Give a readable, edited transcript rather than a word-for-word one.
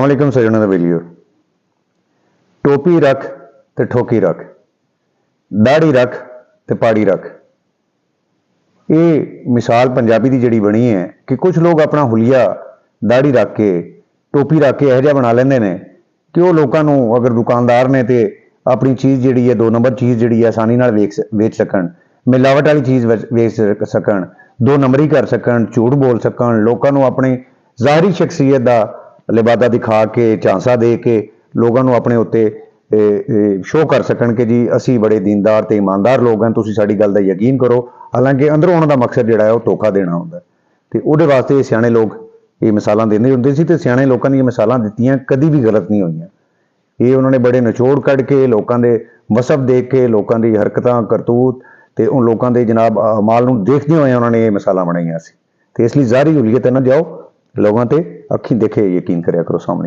अस्सलाम सजनों का वीडियो। टोपी रख ते ठोकी रख, दाढ़ी रख ते पाड़ी रख। ये मिसाल पंजाबी की जिहड़ी बनी है कि कुछ लोग अपना हुलिया दाढ़ी रख के टोपी रख के यह जिहा बना लेंदे ने कि वो लोगों को अगर दुकानदार ने तो अपनी चीज़ जिहड़ी है दो नंबर चीज़ जिहड़ी है आसानी नाल वेच सकन, मिलावट वाली चीज़ वेच सकन, दो नंबरी कर सकन, झूठ बोल सकन, लोगों को अपनी ज़ाहरी शख्सियत का लिबादा दिखा के झांसा दे के लोगों को अपने उत्ते शो कर सकन कि जी असी बड़े दीनदार ते ईमानदार लोग हैं, तुसीं साडी गल दा यकीन करो। हालांकि अंदरों उन्हों का मकसद जिहड़ा है वो धोखा देना होंदा ते उहदे वास्ते सियाणे लोग ये मिसालां देंदे हुंदे सी ते सियाणे लोगों ने ये मिसालां दित्तियां कदी भी गलत नहीं होईयां। ये उन्होंने बड़े निचोड़ कढ़ के लोगों के वसफ देख के लोगों की हरकतां करतूत ते उन लोगों के जनाब अमाल नूं देखदे होए उन्होंने ये मिसालां बनाईयां सी। ते इसलिए ज़ाहरी हुलियत ना जाओ, लोगों ते अखीं देखे यकीन करिया करो। सामने